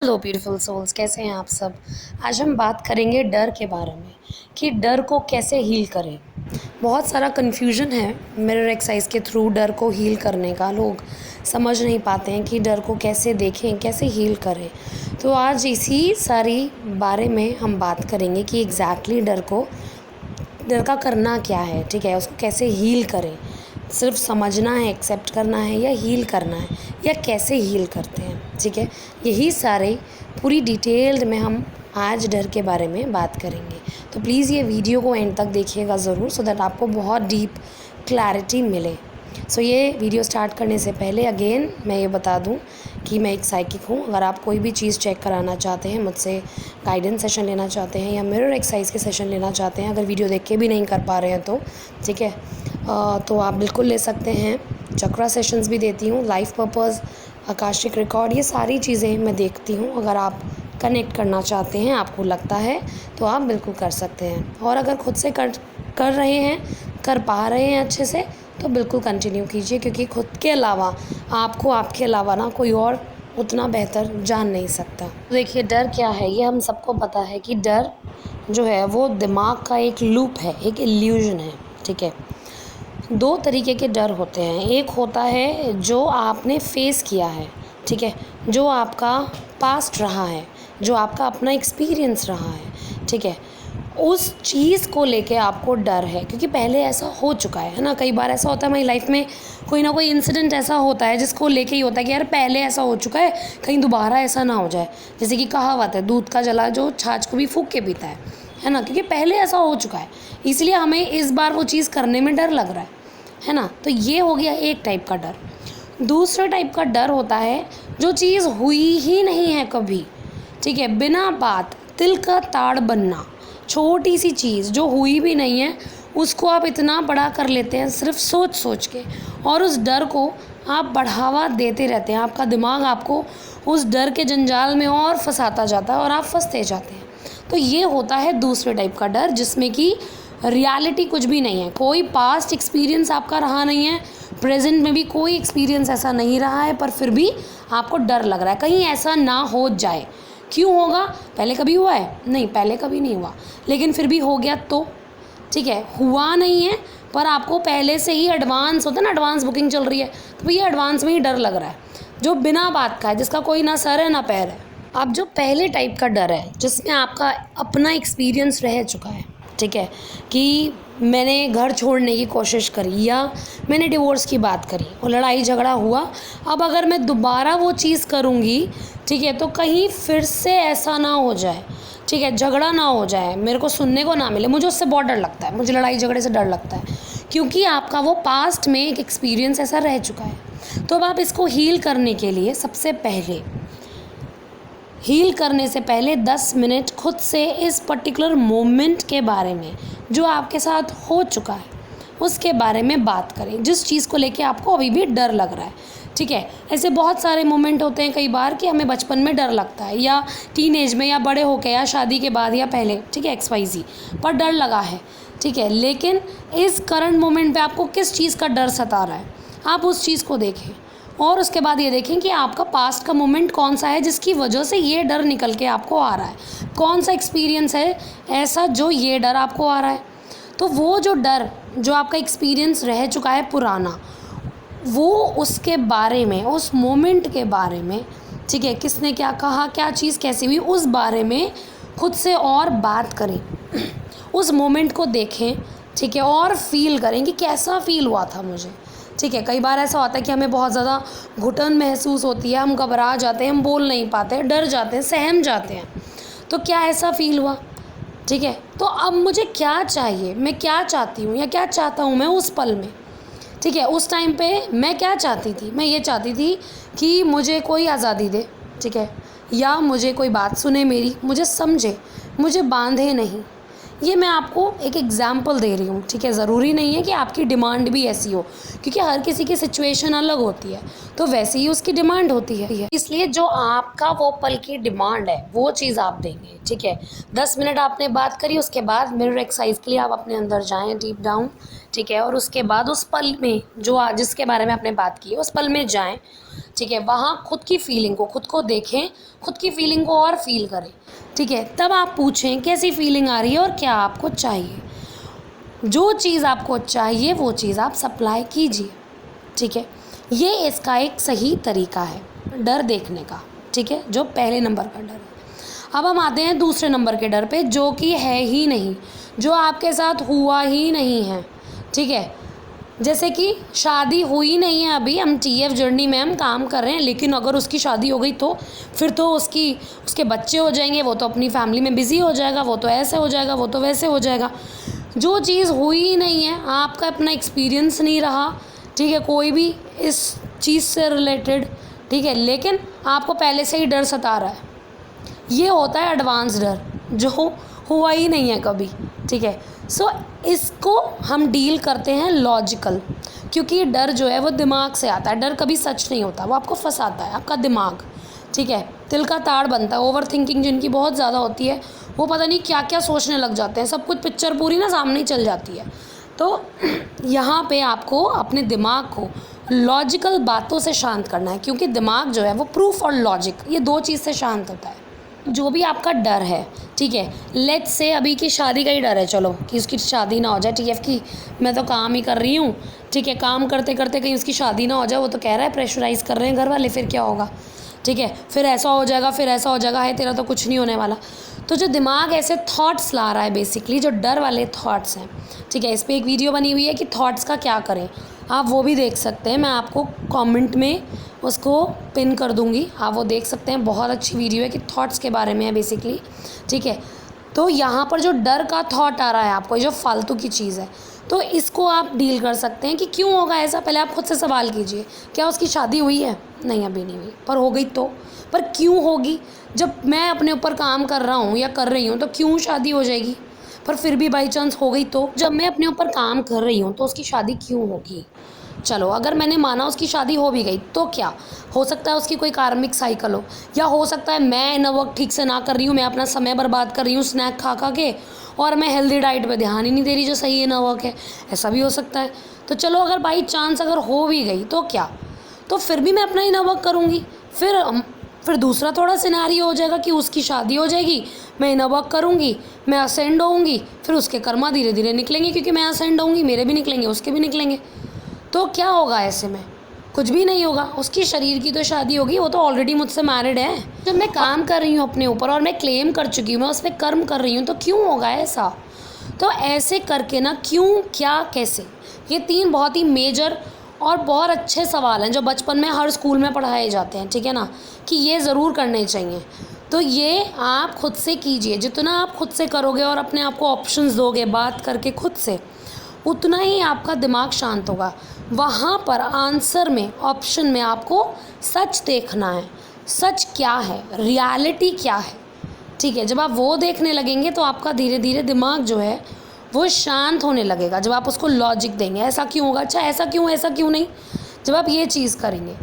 Hello beautiful souls, कैसे हैं आप सब। आज हम बात करेंगे डर के बारे में कि डर को कैसे हील करें। बहुत सारा कन्फ्यूजन है मिरर एक्सरसाइज के थ्रू डर को हील करने का। लोग समझ नहीं पाते हैं कि डर को कैसे देखें, कैसे हील करें। तो आज इसी सारी बारे में हम बात करेंगे कि एग्जैक्टली डर का करना क्या है, ठीक है, उसको कैसे हील करें। सिर्फ समझना है, एक्सेप्ट करना है, या हील करना है, या कैसे हील करते हैं, ठीक है। यही सारे पूरी डिटेल्ड में हम आज डर के बारे में बात करेंगे। तो प्लीज़ ये वीडियो को एंड तक देखिएगा ज़रूर, सो दैट आपको बहुत डीप क्लैरिटी मिले। सो ये वीडियो स्टार्ट करने से पहले अगेन मैं ये बता दूं कि मैं एक साइकिक हूँ। अगर आप कोई भी चीज़ चेक कराना चाहते हैं, मुझसे गाइडेंस सेशन लेना चाहते हैं या मिरर एक्सरसाइज के सेशन लेना चाहते हैं, अगर वीडियो देख के भी नहीं कर पा रहे हैं तो ठीक है, तो आप बिल्कुल ले सकते हैं। चक्रा सेशंस भी देती हूँ, लाइफ पर्पस, आकाशिक रिकॉर्ड, ये सारी चीज़ें मैं देखती हूँ। अगर आप कनेक्ट करना चाहते हैं, आपको लगता है, तो आप बिल्कुल कर सकते हैं। और अगर खुद से कर रहे हैं, कर पा रहे हैं अच्छे से, तो बिल्कुल कंटिन्यू कीजिए, क्योंकि खुद के अलावा आपको, आपके अलावा ना कोई और उतना बेहतर जान नहीं सकता। देखिए, डर क्या है, ये हम सबको पता है कि डर जो है वो दिमाग का एक लूप है, एक इल्यूजन है, ठीक है। दो तरीके के डर होते हैं। एक होता है जो आपने फेस किया है, ठीक है, जो आपका पास्ट रहा है, जो आपका अपना एक्सपीरियंस रहा है, ठीक है। उस चीज़ को लेके आपको डर है क्योंकि पहले ऐसा हो चुका है ना। कई बार ऐसा होता है हमारी लाइफ में, कोई ना कोई इंसिडेंट ऐसा होता है जिसको लेके ही होता है कि यार पहले ऐसा हो चुका है, कहीं दोबारा ऐसा ना हो जाए। जैसे कि कहावत है, दूध का जला जो छाछ को भी फूंक के पीता है ना, क्योंकि पहले ऐसा हो चुका है, इसलिए हमें इस बार वो चीज़ करने में डर लग रहा है ना। तो ये हो गया एक टाइप का डर। दूसरा टाइप का डर होता है जो चीज़ हुई ही नहीं है कभी, ठीक है, बिना बात, तिल का ताड़ बनना, छोटी सी चीज़ जो हुई भी नहीं है उसको आप इतना बड़ा कर लेते हैं सिर्फ सोच सोच के, और उस डर को आप बढ़ावा देते रहते हैं। आपका दिमाग आपको उस डर के जंजाल में और फंसाता जाता है और आप फंसते जाते हैं। तो ये होता है दूसरे टाइप का डर, जिसमें कि रियलिटी कुछ भी नहीं है, कोई पास्ट एक्सपीरियंस आपका रहा नहीं है, प्रेजेंट में भी कोई एक्सपीरियंस ऐसा नहीं रहा है, पर फिर भी आपको डर लग रहा है कहीं ऐसा ना हो जाए। क्यों होगा? पहले कभी हुआ है? नहीं, पहले कभी नहीं हुआ, लेकिन फिर भी हो गया तो ठीक है। हुआ नहीं है पर आपको पहले से ही एडवांस होता है ना, एडवांस बुकिंग चल रही है, तो भैया एडवांस में ही डर लग रहा है, जो बिना बात का है, जिसका कोई ना सर है ना पैर है। अब जो पहले टाइप का डर है जिसमें आपका अपना एक्सपीरियंस रह चुका है, ठीक है, कि मैंने घर छोड़ने की कोशिश करी या मैंने डिवोर्स की बात करी और लड़ाई झगड़ा हुआ, अब अगर मैं दोबारा वो चीज़ करूँगी, ठीक है, तो कहीं फिर से ऐसा ना हो जाए, ठीक है, झगड़ा ना हो जाए, मेरे को सुनने को ना मिले। मुझे उससे बहुत डर लगता है, मुझे लड़ाई झगड़े से डर लगता है, क्योंकि आपका वो पास्ट में एक एक्सपीरियंस ऐसा रह चुका है। तो अब आप इसको हील करने के लिए सबसे पहले, हील करने से पहले 10 मिनट खुद से इस पर्टिकुलर मोमेंट के बारे में जो आपके साथ हो चुका है उसके बारे में बात करें, जिस चीज़ को लेके आपको अभी भी डर लग रहा है, ठीक है। ऐसे बहुत सारे मोमेंट होते हैं कई बार कि हमें बचपन में डर लगता है, या टीनेज में, या बड़े होके, या शादी के बाद, या पहले, ठीक है, XYZ पर डर लगा है, ठीक है। लेकिन इस करंट मोमेंट पे आपको किस चीज़ का डर सता रहा है, आप उस चीज़ को देखें, और उसके बाद ये देखें कि आपका पास्ट का मोमेंट कौन सा है जिसकी वजह से ये डर निकल के आपको आ रहा है। कौन सा एक्सपीरियंस है ऐसा जो ये डर आपको आ रहा है। तो वो जो डर, जो आपका एक्सपीरियंस रह चुका है पुराना, वो उसके बारे में, उस मोमेंट के बारे में, ठीक है, किसने क्या कहा, क्या चीज़ कैसी हुई, उस बारे में खुद से और बात करें। उस मोमेंट को देखें, ठीक है, और फील करें कि कैसा फील हुआ था मुझे, ठीक है। कई बार ऐसा होता है कि हमें बहुत ज़्यादा घुटन महसूस होती है, हम घबरा जाते हैं, हम बोल नहीं पाते, डर जाते हैं, सहम जाते हैं। तो क्या ऐसा फील हुआ, ठीक है, तो अब मुझे क्या चाहिए, मैं क्या चाहती हूँ या क्या चाहता हूँ मैं उस पल में, ठीक है। उस टाइम पे मैं क्या चाहती थी, मैं ये चाहती थी कि मुझे कोई आज़ादी दे, ठीक है, या मुझे कोई बात सुने मेरी, मुझे समझे, मुझे बांधे नहीं। ये मैं आपको एक एग्जाम्पल दे रही हूँ, ठीक है। ज़रूरी नहीं है कि आपकी डिमांड भी ऐसी हो, क्योंकि हर किसी की सिचुएशन अलग होती है, तो वैसे ही उसकी डिमांड होती है। इसलिए जो आपका वो पल की डिमांड है वो चीज़ आप देंगे, ठीक है। 10 मिनट आपने बात करी, उसके बाद मिरर एक्सरसाइज के लिए आप अपने अंदर जाएँ डीप डाउन, ठीक है, और उसके बाद उस पल में जो जिसके बारे में आपने बात की है उस पल में जाएँ ठीक है, वहाँ खुद की फीलिंग को, खुद को देखें, खुद की फीलिंग को और फील करें, ठीक है। तब आप पूछें कैसी फीलिंग आ रही है और क्या आपको चाहिए। जो चीज़ आपको चाहिए वो चीज़ आप सप्लाई कीजिए, ठीक है। ये इसका एक सही तरीका है डर देखने का, ठीक है, जो पहले नंबर का डर है। अब हम आते हैं दूसरे नंबर के डर पे, जो कि है ही नहीं, जो आपके साथ हुआ ही नहीं है, ठीक है। जैसे कि शादी हुई नहीं है अभी, हम TF जर्नी में हम काम कर रहे हैं, लेकिन अगर उसकी शादी हो गई तो फिर तो उसके बच्चे हो जाएंगे, वो तो अपनी फैमिली में बिज़ी हो जाएगा, वो तो ऐसे हो जाएगा, वो तो वैसे हो जाएगा। जो चीज़ हुई ही नहीं है, आपका अपना एक्सपीरियंस नहीं रहा, ठीक है, कोई भी इस चीज़ से रिलेटेड, ठीक है, लेकिन आपको पहले से ही डर सता रहा है, ये होता है एडवांस डर, जो हुआ ही नहीं है कभी, ठीक है। सो इसको हम डील करते हैं लॉजिकल, क्योंकि ये डर जो है वो दिमाग से आता है। डर कभी सच नहीं होता, वो आपको फंसाता है आपका दिमाग, ठीक है। तिल का ताड़ बनता है। ओवर थिंकिंग जिनकी बहुत ज़्यादा होती है, वो पता नहीं क्या क्या सोचने लग जाते हैं, सब कुछ पिक्चर पूरी ना सामने ही चल जाती है। तो यहाँ पे आपको अपने दिमाग को लॉजिकल बातों से शांत करना है, क्योंकि दिमाग जो है वो प्रूफ और लॉजिक, ये दो चीज़ से शांत होता है। जो भी आपका डर है, ठीक है, लेट्स से अभी की शादी का ही डर है, चलो कि उसकी शादी ना हो जाए, TF की मैं तो काम ही कर रही हूँ, ठीक है, काम करते करते कहीं उसकी शादी ना हो जाए, वो तो कह रहा है, प्रेशराइज़ कर रहे हैं घर वाले, फिर क्या होगा, ठीक है, फिर ऐसा हो जाएगा, फिर ऐसा हो जाएगा, है तेरा तो कुछ नहीं होने वाला। तो जो दिमाग ऐसे थॉट्स ला रहा है, बेसिकली जो डर वाले थॉट्स हैं, ठीक है, इस पर एक वीडियो बनी हुई है कि थॉट्स का क्या करें, आप वो भी देख सकते हैं, मैं आपको कमेंट में उसको पिन कर दूंगी, आप वो देख सकते हैं। बहुत अच्छी वीडियो है कि थॉट्स के बारे में है बेसिकली, ठीक है। तो यहाँ पर जो डर का थॉट आ रहा है आपको, जो फालतू की चीज़ है, तो इसको आप डील कर सकते हैं कि क्यों होगा ऐसा। पहले आप खुद से सवाल कीजिए, क्या उसकी शादी हुई है? नहीं, अभी नहीं हुई, पर हो गई तो, पर क्यों होगी? जब मैं अपने ऊपर काम कर रहा हूँ या कर रही हूँ तो क्यों शादी हो जाएगी? पर फिर भी बाई चांस हो गई तो, जब मैं अपने ऊपर काम कर रही हूँ तो उसकी शादी क्यों होगी? चलो अगर मैंने माना उसकी शादी हो भी गई तो क्या हो सकता है, उसकी कोई कार्मिक साइकिल हो, या हो सकता है मैं इनर वर्क ठीक से ना कर रही हूँ, मैं अपना समय बर्बाद कर रही हूँ स्नैक खा खा के, और मैं हेल्दी डाइट पे ध्यान ही नहीं दे रही जो सही इनर वर्क है, ऐसा भी हो सकता है। तो चलो अगर बाई चांस अगर हो भी गई तो क्या, तो फिर भी मैं अपना इनर वर्क करूँगी। फिर दूसरा थोड़ा सिनेरियो हो जाएगा कि उसकी शादी हो जाएगी, मैं इनर वर्क करूँगी, मैं असेंड होऊंगी, फिर उसके कर्मा धीरे धीरे निकलेंगे, क्योंकि मैं असेंड होऊंगी, मेरे भी निकलेंगे, उसके भी निकलेंगे। तो क्या होगा ऐसे में? कुछ भी नहीं होगा। उसकी शरीर की तो शादी होगी, वो तो ऑलरेडी मुझसे मैरिड है। जब मैं काम कर रही हूँ अपने ऊपर और मैं क्लेम कर चुकी हूँ, मैं उस पर कर्म कर रही हूँ, तो क्यों होगा ऐसा? तो ऐसे करके ना, क्यों, क्या, कैसे, ये 3 बहुत ही मेजर और बहुत अच्छे सवाल हैं जो बचपन में हर स्कूल में पढ़ाए जाते हैं, ठीक है ना, कि ये ज़रूर करने चाहिए। तो ये आप खुद से कीजिए, जितना आप खुद से करोगे और अपने आप को ऑप्शंस दोगे बात करके खुद से, उतना ही आपका दिमाग शांत होगा। वहाँ पर आंसर में, ऑप्शन में आपको सच देखना है, सच क्या है, रियलिटी क्या है, ठीक है। जब आप वो देखने लगेंगे तो आपका धीरे धीरे दिमाग जो है वो शांत होने लगेगा। जब आप उसको लॉजिक देंगे, ऐसा क्यों होगा, अच्छा ऐसा क्यों नहीं, जब आप ये चीज़ करेंगे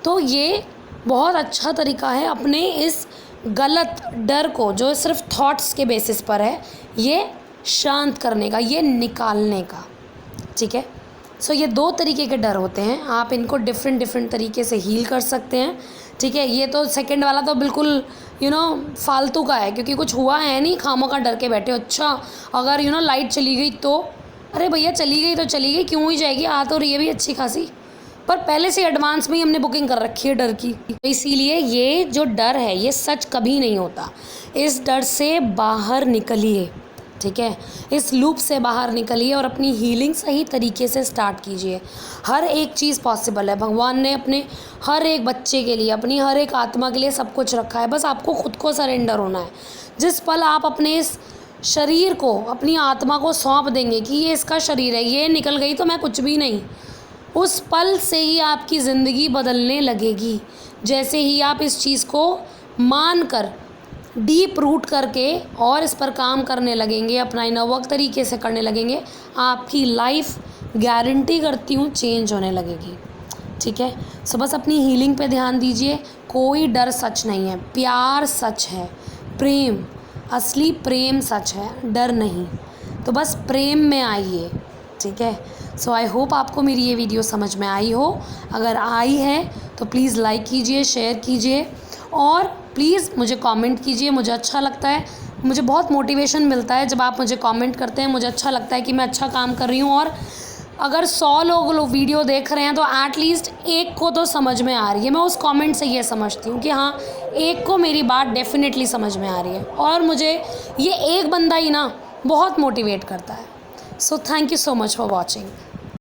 तो ये बहुत अच्छा तरीका है अपने इस गलत डर को, जो सिर्फ थॉट्स के बेसिस पर है, ये शांत करने का, ये निकालने का, ठीक है। सो ये 2 तरीके के डर होते हैं, आप इनको डिफरेंट तरीके से हील कर सकते हैं, ठीक है। ये तो सेकंड वाला तो बिल्कुल फालतू का है, क्योंकि कुछ हुआ है नहीं, खामों का डर के बैठे हो। अच्छा अगर लाइट चली गई तो, अरे भैया चली गई तो चली गई, क्यों ही जाएगी, आ तो रही है भी अच्छी खासी, पर पहले से एडवांस में ही हमने बुकिंग कर रखी है डर की। तो इसीलिए ये जो डर है ये सच कभी नहीं होता। इस डर से बाहर निकलिए, ठीक है, इस लूप से बाहर निकलिए और अपनी हीलिंग सही तरीके से स्टार्ट कीजिए। हर एक चीज़ पॉसिबल है। भगवान ने अपने हर एक बच्चे के लिए, अपनी हर एक आत्मा के लिए सब कुछ रखा है, बस आपको खुद को सरेंडर होना है। जिस पल आप अपने इस शरीर को, अपनी आत्मा को सौंप देंगे कि ये इसका शरीर है, ये निकल गई तो मैं कुछ भी नहीं, उस पल से ही आपकी ज़िंदगी बदलने लगेगी। जैसे ही आप इस चीज़ को मान कर, डीप रूट करके और इस पर काम करने लगेंगे, अपना इनर वर्क तरीके से करने लगेंगे, आपकी लाइफ गारंटी करती हूँ चेंज होने लगेगी, ठीक है। सो बस अपनी हीलिंग पे ध्यान दीजिए। कोई डर सच नहीं है, प्यार सच है, प्रेम, असली प्रेम सच है, डर नहीं। तो बस प्रेम में आइए, ठीक है। सो आई होप आपको मेरी ये वीडियो समझ में आई हो। अगर आई है तो प्लीज़ लाइक कीजिए, शेयर कीजिए और प्लीज़ मुझे कमेंट कीजिए। मुझे अच्छा लगता है, मुझे बहुत मोटिवेशन मिलता है जब आप मुझे कमेंट करते हैं। मुझे अच्छा लगता है कि मैं अच्छा काम कर रही हूँ और अगर 100 लोग वीडियो देख रहे हैं तो एटलीस्ट एक को तो समझ में आ रही है। मैं उस कमेंट से ये समझती हूँ कि हाँ, एक को मेरी बात डेफिनेटली समझ में आ रही है और मुझे ये एक बंदा ही ना बहुत मोटिवेट करता है। So thank you so much for watching.